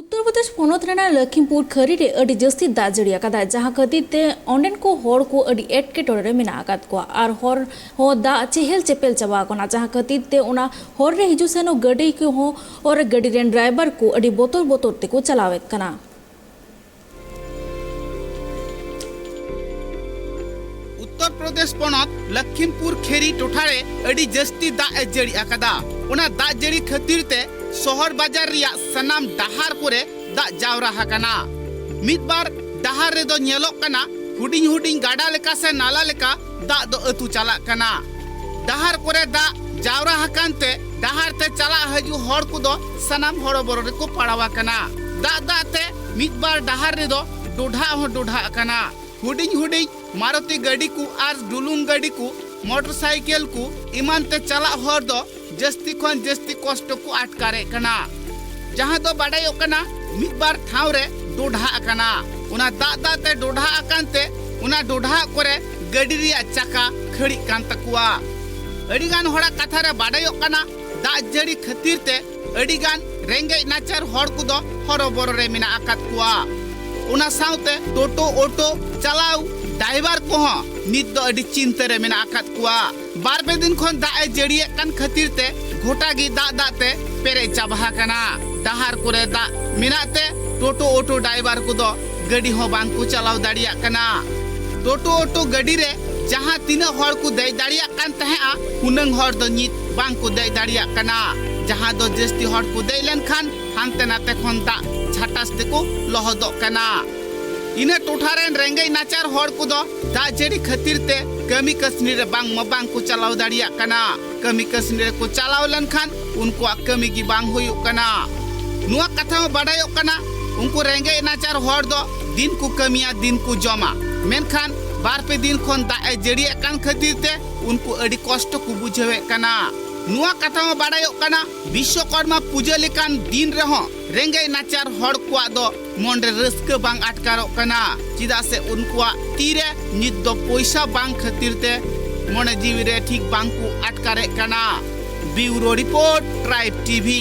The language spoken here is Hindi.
उत्तर प्रदेश पोनोत रेना लखीमपुर खरी रे अडी जस्ती दाग जड़ी आकादा जहां खातिर ते ऑनलाइन को होड़ को अडी एटकेटोरे रे मेना आकाद को आर होर हो दा चेहल चेपेल चबा कोना जहां खातिर ते उना होड़ रे हिजु सेनो गडी को हो और गडी रेन ड्राइवर को अडी बोतोर बोतोर ते को चलावेत कना। उत्तर प्रदेश पोनोत लखीमपुर खेरी टोठारे अडी जस्ती दाग जड़ी आकादा उना दाग जड़ी खातिर ते शहर बाजार रिया सनाम डाहार कोरे दाग जावरा हाकाना। मिदबार डाहार रे दो नेलोक कना हुडिंग हुडिंग गाडा लेका से नाला लेका दाग दो अतु चला कना। डाहार कोरे दाग जावरा हाकानते डाहार ते चला हजू हर को दो सनाम हरो बरो रे को पड़ावा कना। दाग दाग ते मिदबार डाहार रे दो डोढा हो डोढा कना। हुडिंग हुडिंग मारुति गाड़ी को आर डुलुंग गाड़ी को मोटरसाइकिल को इमान ते चला हर दो जस्ती खन जस्ती कष्ट को आटकारे कना। जहां दो बाडायो कना मिदबार ठाव रे डोढा कना उना दाग दाग ते डोढा अकानते उना डोढा करे गाड़ी रिया चका खड़ी कान तकुआ। अडिगान होड़ा कथा रे बाडायो कना दाग जड़ी खातिर ते अडिगान रेंगे नाचार हड़ को दो हरो बरो रे मिना आकात कुआ। उना साउते टोटो ऑटो चलाऊ ड्राइवर को नित दो अडी चिंता रे मेना आकात कुआ। बार पे दिन खन दाग जड़िए कन खातिर ते घोटा गी दाग दाग ते पेरे चाबहा कना। डाहार कोरे दाग मिनाते टोटो ऑटो ड्राइवर को दो गाड़ी हो बांग को चलाव दाड़िया कना। टोटो ऑटो गाड़ी रे जहां तीना हड़ को दे दाड़िया कन तहेआ हुनंग हड़ दो नित बांग को दे दाड़िया कना। जहां दो जस्ती हड़ को दे लेन खान हानते नाते खन दाग छाटास ते को लहदो कना। इना टोठारेन रेंगे नाचार हड़ को दो दाग जड़ी खातिर ते कमी कसनी रे बांग मबांग को चलाव दाड़िया कना। कमी कसनी रे को चलाव लन खान उनको कमी की बांग हुयु कना। नुआ कथा में बाडायो कना उनको रेंगे नाचार हड़ दो दिन को कमिया दिन को जमा मेनखान बार पे दिन खन दाग जड़ी कान खातिर ते उनको अडी कष्ट को बुझावे कना। नुआ कथा में बाडायो कना विश्वकर्मा पूजा लेकान दिन रहो रेंगे नाचार हड़ को दो मन रे रस्क बांग अटकारो कना। चिदा से उनको तीरे नित दो पैसा बांग खातिर ते मन जीवी रे ठीक बांग को अटकारे कना। Bureau report tribe TV.